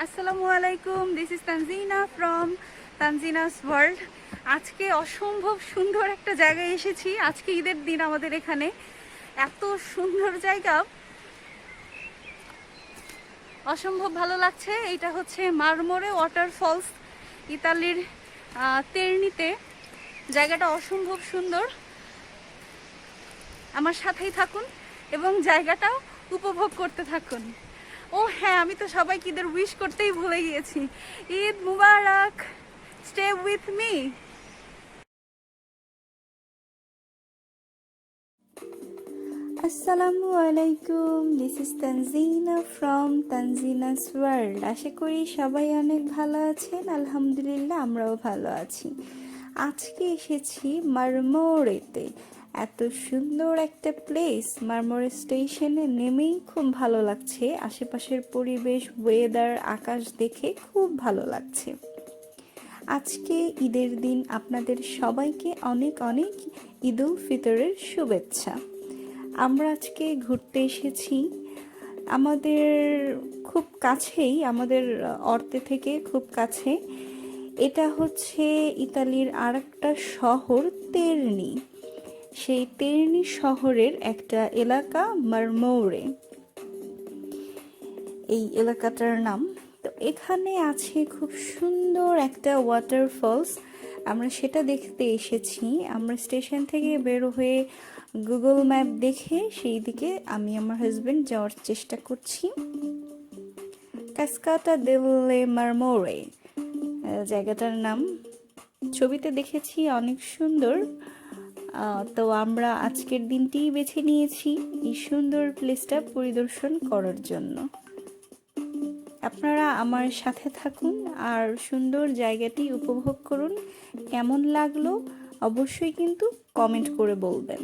আসসালামু আলাইকুম, this is Tanzina from Tanzina's world. আজকে অসম্ভব সুন্দর একটা জায়গায় এসেছি। আজকে ঈদের দিন আমাদের এখানে এত সুন্দর জায়গা, অসম্ভব ভালো লাগছে। এইটা হচ্ছে মারমোরে ওয়াটারফলস, ইতালির তেরনিতে। জায়গাটা অসম্ভব সুন্দর, আমার সাথেই থাকুন এবং জায়গাটাও উপভোগ করতে থাকুন। ও হ্যাঁ, আমি তো সবাইকে ঈদের উইশ করতেই ভুলে গিয়েছি। ঈদ মুবারক, স্টে উইথ মি। আসসালামু আলাইকুম, this is Tanzina from Tanzina's world. আশা করি সবাই অনেক ভালো আছেন। আলহামদুলিল্লাহ, আমরাও ভালো আছি। আজকে এসেছি মারমোরেতে। এত সুন্দর একটা প্লেস, মারমোরে স্টেশনে নেমেই খুব ভালো লাগছে। আশেপাশের পরিবেশ, ওয়েদার, আকাশ দেখে খুব ভালো লাগছে। আজকে ঈদের দিন আপনাদের সবাইকে অনেক অনেক ঈদ উল ফিতরের শুভেচ্ছা। আমরা আজকে ঘুরতে এসেছি আমাদের খুব কাছেই, আমাদের অর্তে থেকে খুব কাছে। এটা হচ্ছে ইতালির আরেকটা শহর তেরনি। সেই তেরনি শহরের একটা এলাকা মারমোরে, এই এলাকাটার নাম। তো এখানে আছে খুব সুন্দর একটা ওয়াটারফলস, আমরা সেটা দেখতে এসেছি। আমরা স্টেশন থেকে বের হয়ে গুগল ম্যাপ দেখে সেই দিকে আমি আমার হাজবেন্ড যাওয়ার চেষ্টা করছি। কাসকাটা দেলে মারমোরে জায়গাটার নাম। ছবিতে দেখেছি অনেক সুন্দর। তো আমরা আজকের দিনটিই বেছে নিয়েছি এই সুন্দর প্লেসটা পরিদর্শন করার জন্য। আপনারা আমার সাথে থাকুন আর সুন্দর জায়গাটি উপভোগ করুন। কেমন লাগলো অবশ্যই কিন্তু কমেন্ট করে বলবেন।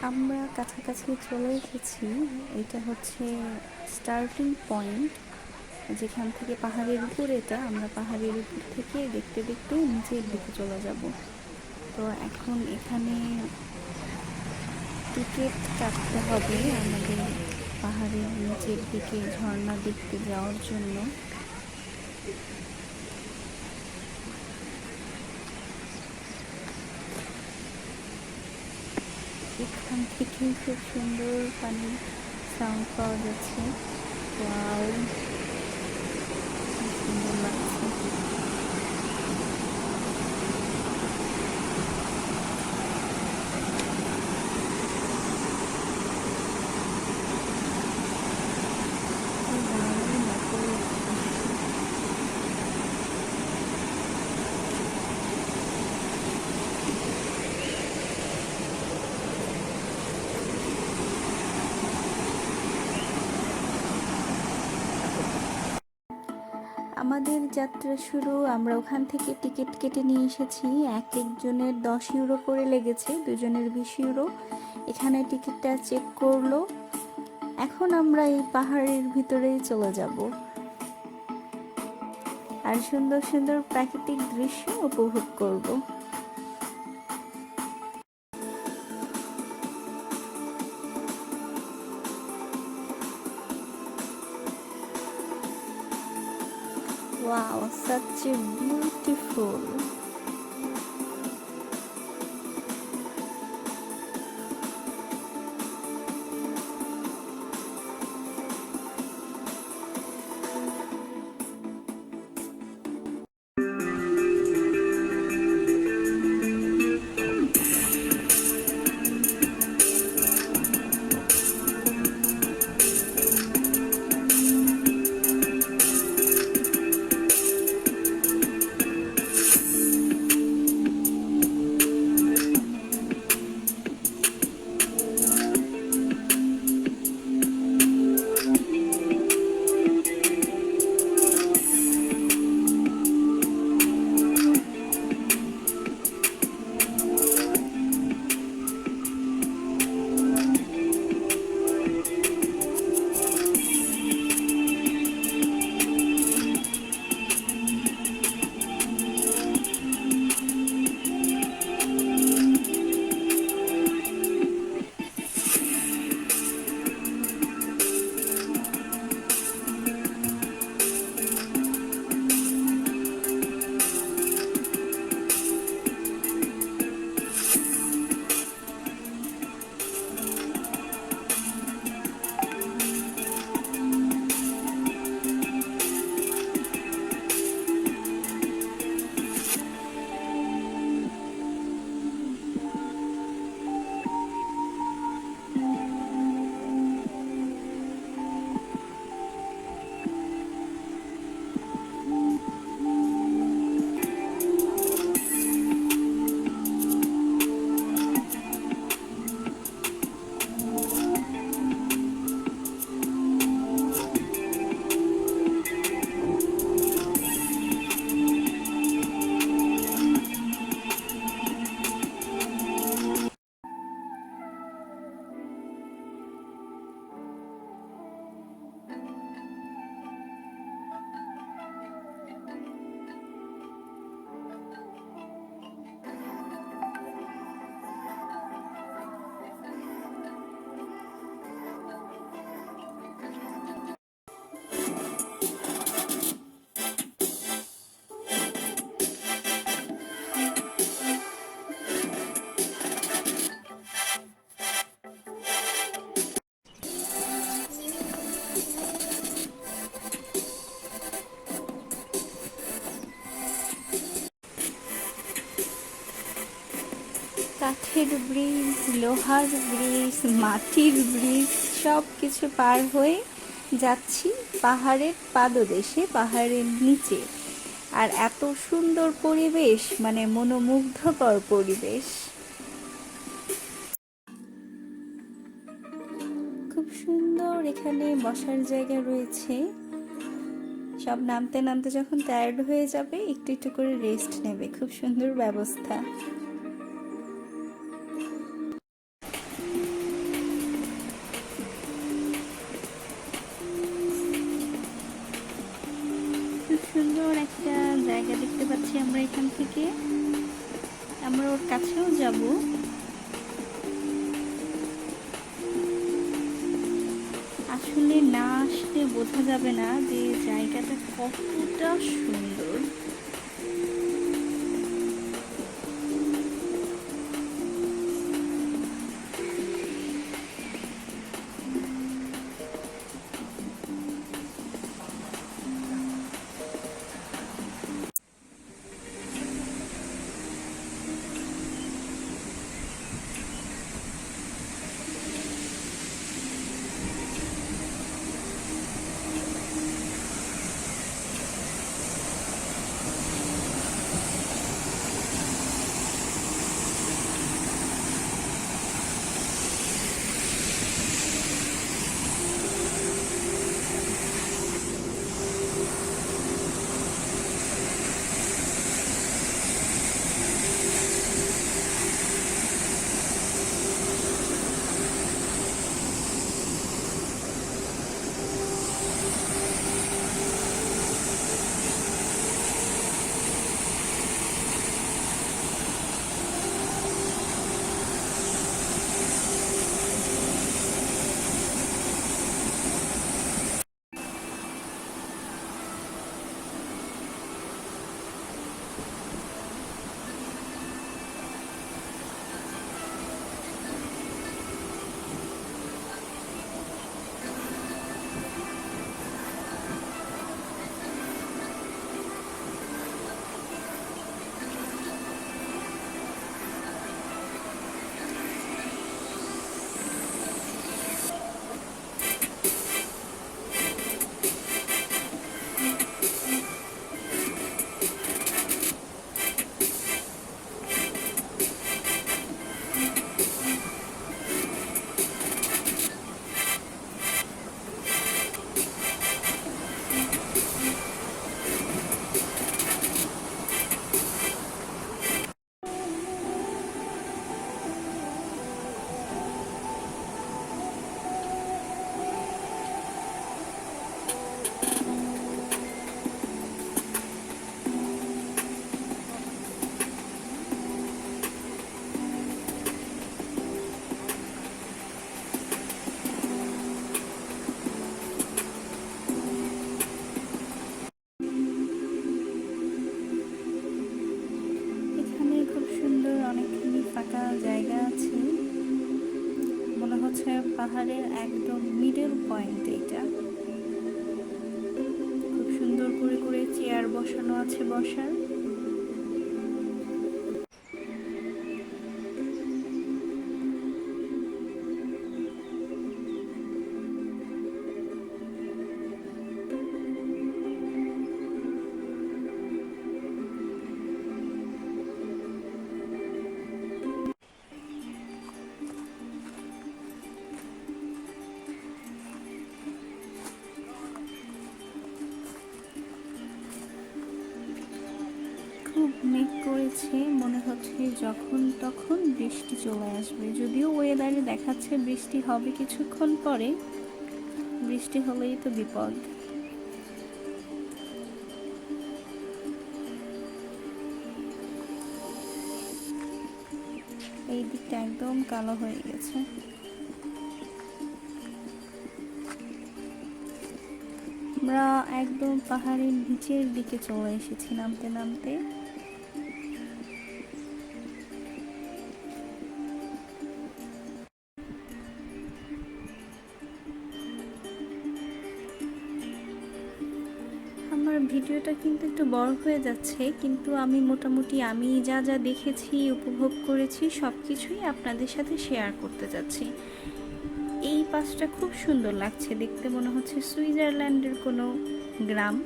আমরা কাছাকাছি চলে এসেছি। এটা হচ্ছে স্টার্টিং পয়েন্ট, যেখান থেকে পাহাড়ের উপর। এটা আমরা পাহাড়ের উপর থেকে দেখতে দেখতে নিচের দিকে চলে যাব। তো এখন এখানে টিকিট কাটতে হবে আমাদের পাহাড়ের নিচের দিকে ঝর্ণা দেখতে যাওয়ার জন্য। এখান থেকে খুব সুন্দর পানির সাউন্ড পাওয়া যাচ্ছে। ওয়াও, সুন্দর লাগছে। আমাদের যাত্রা শুরু। আমরা ওখান থেকে টিকিট কেটে নিয়ে এসেছি। এক একজনের 10 ইউরো করে লেগেছে, দুজনের 20 ইউরো। এখানে টিকিটটা চেক করলো। এখন আমরা এই পাহাড়ের ভিতরেই চলে যাব আর সুন্দর সুন্দর প্রাকৃতিক দৃশ্য উপভোগ করব। Wow, such a beautiful. কাঠের ব্রিজ, লোহার ব্রিজ, মাটির ব্রিজ সব কিছু পার হয়ে যাচ্ছি পাহাড়ের পাদদেশে, পাহাড়ের নিচে। আর এত সুন্দর পরিবেশ, মানে মনোমুগ্ধকর পরিবেশ। খুব সুন্দর এখানে বসার জায়গা রয়েছে। সব নামতে নামতে যখন টায়ার্ড হয়ে যাবে একটু একটু করে রেস্ট নেবে, খুব সুন্দর ব্যবস্থা। খুব সুন্দর একটা জায়গা দেখতে পাচ্ছি আমরা এখান থেকে। আমরা ওর কাছেও যাব। আসলে না আসলে বোঝা যাবে না যে জায়গাটা কতটা সুন্দর। অনেকখানি ফাঁকা জায়গা আছে, মনে হচ্ছে পাহাড়ের একদম মিডল পয়েন্ট এটা। খুব সুন্দর করে করে চেয়ার বসানো আছে বসার। খুব মেঘ করেছে, মনে হচ্ছে যখন তখন বৃষ্টি চলে আসবে। যদিও ওয়েদারে দেখাচ্ছে বৃষ্টি হবে কিছুক্ষণ পরে, বৃষ্টি হলেই তো বিপদ। এই দিকটা একদম কালো হয়ে গেছে। আমরা একদম পাহাড়ের নিচের দিকে চলে এসেছি নামতে নামতে। আমার ভিডিওটা কিন্তু একটু বড় হয়ে যাচ্ছে, কিন্তু আমি মোটামুটি আমি যা যা দেখেছি, উপভোগ করেছি সব কিছুই আপনাদের সাথে শেয়ার করতে যাচ্ছি। এই পাশটা খুব সুন্দর লাগছে দেখতে, মনে হচ্ছে সুইজারল্যান্ডের কোনো গ্রাম।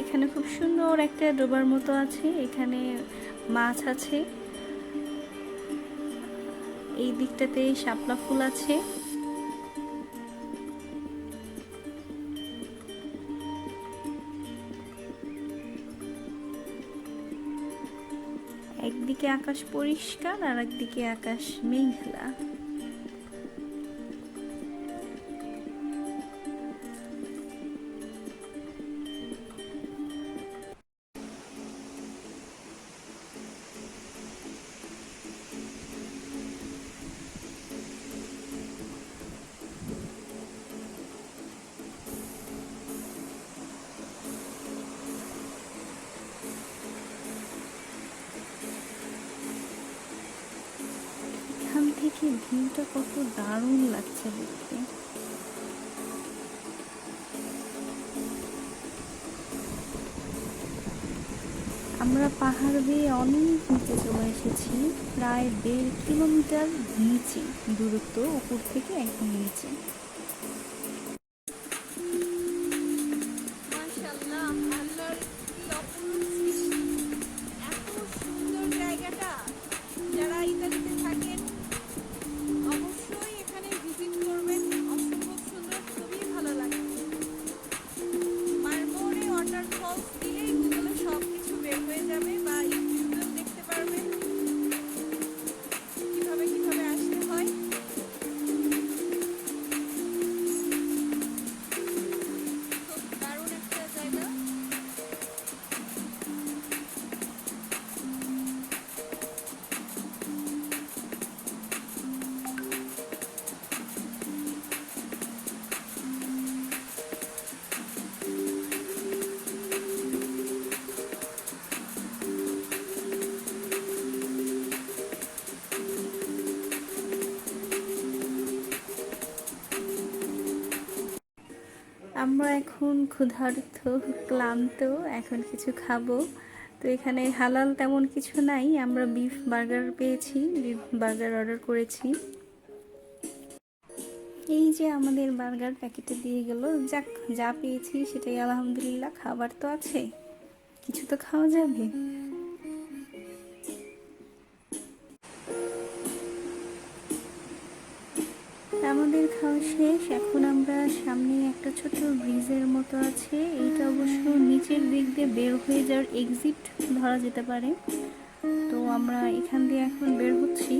এখানে খুব সুন্দর একটা ডোবার মতো আছে, এখানে মাছ আছে, এই দিকটাতে শাপলা ফুল আছে। একদিকে আকাশ পরিষ্কার আর একদিকে আকাশ মেঘলা। এখান থেকে ভিউটা কত দারুণ লাগছে দেখতে। আমরা পাহাড় বেয়ে অনেক নিচে চলে এসেছি, প্রায় 1.5 কিলোমিটার নিচে দূরত্ব, উপর থেকে একদম নিচে। মাশাআল্লাহ, আল্লাহর কি অপরূপ সৃষ্টি। এত সুন্দর জায়গাটা, যারা ইতালিতে থাকেন অবশ্যই এখানে ভিজিট করবেন। অসম্ভব সুন্দর, খুবই ভালো লাগে। মারমোরে ওয়াটারফলস দিলেই গুগলে সব কিছু বের হয়ে যাবে, বা ইউটিউবেও দেখতে পারবেন কিভাবে কিভাবে আসতে হয়। খুব দারুণ একটা জায়গা। আমরা এখন ক্ষুধার্ত, ক্লান্ত, এখন কিছু খাবো। তো এখানে হালাল তেমন কিছু নাই, আমরা বিফ বার্গার পেয়েছি, বিফ বার্গার অর্ডার করেছি। এই যে আমাদের বার্গার প্যাকেটে দিয়ে গেল, যাক যা পেয়েছি সেটাই আলহামদুলিল্লাহ, খাবার তো আছে, কিছু তো খাওয়া যাবে। আমাদের খাওয়া শেষ, এখন আমরা সামনে একটা ছোট ব্রিজের মতো আছে, এইটা অবশ্য নিচের দিক দিয়ে বের হয়ে যাওয়ার এক্সিট ধরা যেতে পারে। তো আমরা এখান দিয়ে এখন বের হচ্ছি,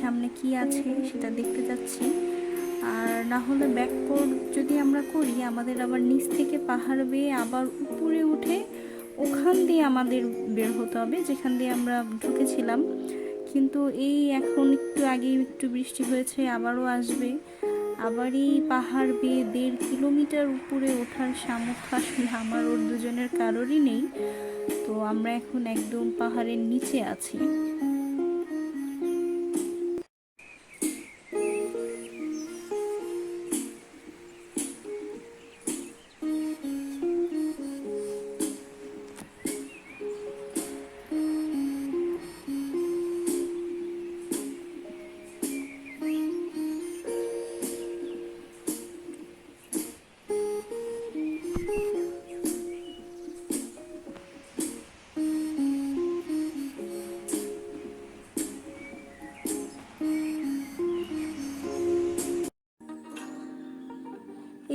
সামনে কি আছে সেটা দেখতে যাচ্ছি। আর না হলে ব্যাকপোর্ট যদি আমরা করি, আমাদের আবার নিচ থেকে পাহাড় বেয়ে আবার উপরে উঠে ওখান দিয়ে আমাদের বের হতে হবে, যেখান দিয়ে আমরা ঢুকেছিলাম। কিন্তু এই এখন একটু আগে একটু বৃষ্টি হয়েছে, আবারও আসবে, আবার এই পাহাড় বেয়ে 1.5 কিলোমিটার উপরে ওঠার সামর্থ্য আসলে আমার ওর দুজনের কারোরই নেই। তো আমরা এখন একদম পাহাড়ের নিচে আছি।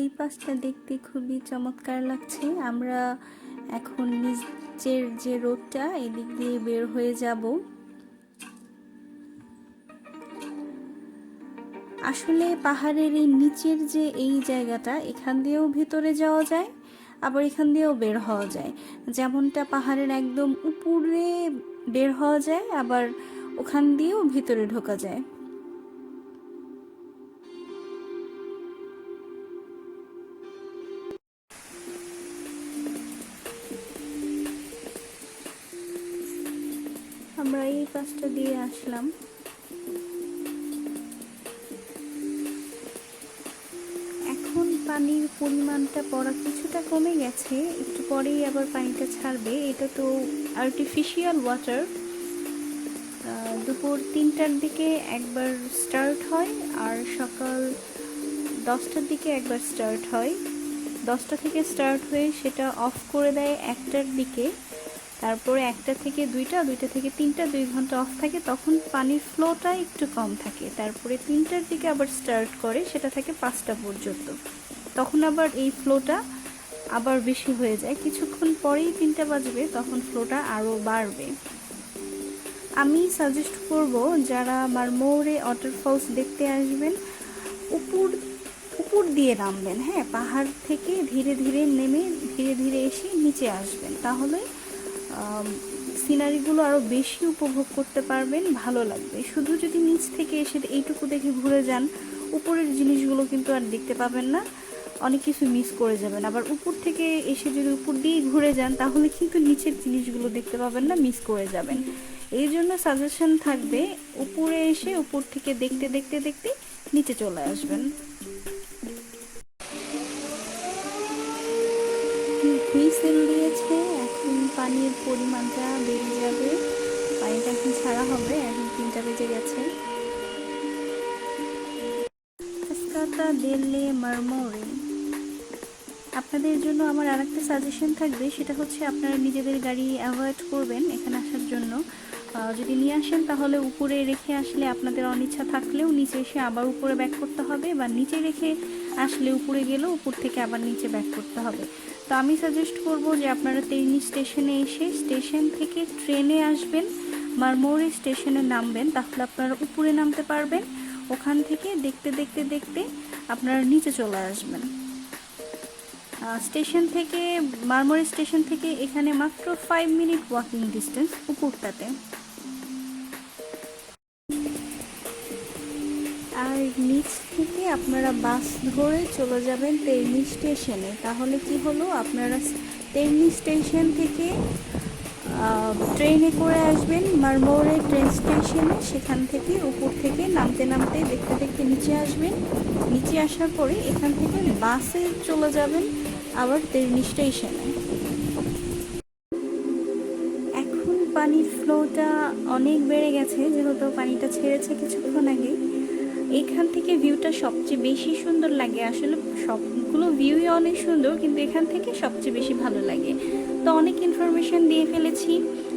এই পাশটা দেখতে খুবই চমৎকার লাগছে। আমরা এখন নিচের যে রোডটা, এদিক দিয়ে বের হয়ে যাব। আসলে পাহাড়ের এই নিচের যে এই জায়গাটা, এখান দিয়েও ভেতরে যাওয়া যায়, আবার এখান দিয়েও বের হওয়া যায়। যেমনটা পাহাড়ের একদম উপরে বের হওয়া যায়, আবার ওখান দিয়েও ভিতরে ঢোকা যায়। আমরা এই পাশটা দিয়ে আসলাম। এখন পানির পরিমাণটা পড়া কিছুটা কমে গেছে, একটু পরেই আবার পানিটা ছাড়বে। এটা তো আর্টিফিশিয়াল ওয়াটার। দুপুর 3টার দিকে একবার স্টার্ট হয় আর সকাল 10টার দিকে একবার স্টার্ট হয়। 10টা থেকে স্টার্ট হয়ে সেটা অফ করে দেয় 1টার দিকে। তারপরে 1টা থেকে 2টা, 2টা থেকে 3টা, 2 ঘন্টা অফ থাকে, তখন পানির ফ্লোটা একটু কম থাকে। তারপরে 3টার দিকে আবার স্টার্ট করে, সেটা থাকে 5টা পর্যন্ত। তখন আবার এই ফ্লোটা আবার বেশি হয়ে যায়। কিছুক্ষণ পরেই 3টা বাজবে, তখন ফ্লোটা আরও বাড়বে। আমি সাজেস্ট করব যারা মারমৌরে ওয়াটারফলস দেখতে আসবেন, উপর উপর দিয়ে নামবেন। হ্যাঁ, পাহাড় থেকে ধীরে ধীরে নেমে ধীরে ধীরে এসে নিচে আসবেন, তাহলে সিনারিগুলো আরও বেশি উপভোগ করতে পারবেন, ভালো লাগবে। শুধু যদি নিচ থেকে এসে এইটুকু দেখে ঘুরে যান, উপরের জিনিসগুলো কিন্তু আর দেখতে পাবেন না, অনেক কিছু মিস করে যাবেন। আবার উপর থেকে এসে যদি উপর দিয়ে ঘুরে যান, তাহলে কিন্তু নিচের জিনিসগুলো দেখতে পাবেন না, মিস করে যাবেন। এই জন্য সাজেশন থাকবে, উপরে এসে উপর থেকে দেখতে দেখতে দেখতে নিচে চলে আসবেন। হুইসেল দিয়েছে, এখন পানির পরিমাণটা বেড়ে যাবে। পানিটা এখন ছাড়া হবে, এখন 3টা বেজে গেছে। কাসকাতা দেলে মারমোরে। আপনাদের জন্য আমার আরেকটা সাজেশন থাকবে, সেটা হচ্ছে আপনারা নিজেদের গাড়ি অ্যাভয়েড করবেন এখানে আসার জন্য। যদি নিয়ে আসেন তাহলে উপরে রেখে আসলে আপনাদের অনিচ্ছা থাকলেও নিচে এসে আবার উপরে ব্যাক করতে হবে, বা নিচে রেখে আসলে উপরে গেলেও উপর থেকে আবার নিচে ব্যাক করতে হবে। তো আমি সাজেস্ট করব যে আপনারা তেরনি স্টেশনে এসে স্টেশন থেকে ট্রেনে আসবেন, মারমৌরে স্টেশনে নামবেন, তাহলে আপনারা উপরে নামতে পারবেন। ওখান থেকে দেখতে দেখতে দেখতে আপনারা নিচে চলে আসবেন। স্টেশন থেকে, মারমৌরে স্টেশন থেকে এখানে মাত্র 5 মিনিট ওয়াকিং ডিস্টেন্স উপরটাতে। আর নিচ থেকে আপনারা বাস ধরে চলে যাবেন তেরনি স্টেশনে। তাহলে কি হলো, আপনারা তেরনি স্টেশন থেকে ট্রেনে করে আসবেন মারমৌরে ট্রেন স্টেশনে, সেখান থেকে উপর থেকে নামতে নামতে দেখতে দেখতে নিচে আসবেন। নিচে আসার পরে এখান থেকে বাসে চলে যাবেন আবার তেরনি স্টেশনে। এখন পানির ফ্লোটা অনেক বেড়ে গেছে, যেহেতু পানিটা ছেড়েছে কিছুক্ষণ আগে। এখান থেকে ভিউটা সবচেয়ে বেশি সুন্দর লাগে। আসলে সবগুলো ভিউই অনেক সুন্দর, কিন্তু এখান থেকে সবচেয়ে বেশি ভালো লাগে। তো অনেক ইনফরমেশন দিয়ে ফেলেছি।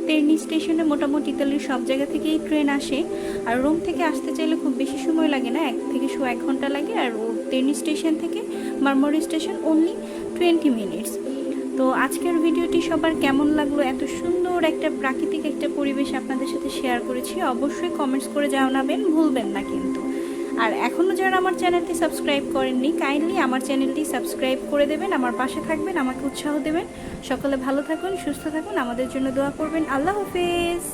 তেরনি স্টেশনে মোটামুটি ইতালির সব জায়গা থেকেই ট্রেন আসে, আর রোম থেকে আসতে চাইলে খুব বেশি সময় লাগে না, 1 থেকে 1 ঘন্টা লাগে। আর তেরনি স্টেশন থেকে মারমৌরে স্টেশন অনলি 20 মিনিটস। তো আজকের ভিডিওটি সবার কেমন লাগলো, এত সুন্দর একটা প্রাকৃতিক একটা পরিবেশ আপনাদের সাথে শেয়ার করেছি, অবশ্যই কমেন্টস করে জানাবেন, ভুলবেন না কিন্তু। আর এখনও যারা আমার চ্যানেলটি সাবস্ক্রাইব করেননি, কাইন্ডলি আমার চ্যানেলটি সাবস্ক্রাইব করে দেবেন, আমার পাশে থাকবেন, আমাকে উৎসাহ দেবেন। সকলে ভালো থাকুন, সুস্থ থাকুন, আমাদের জন্য দোয়া করবেন। আল্লাহ হাফেজ।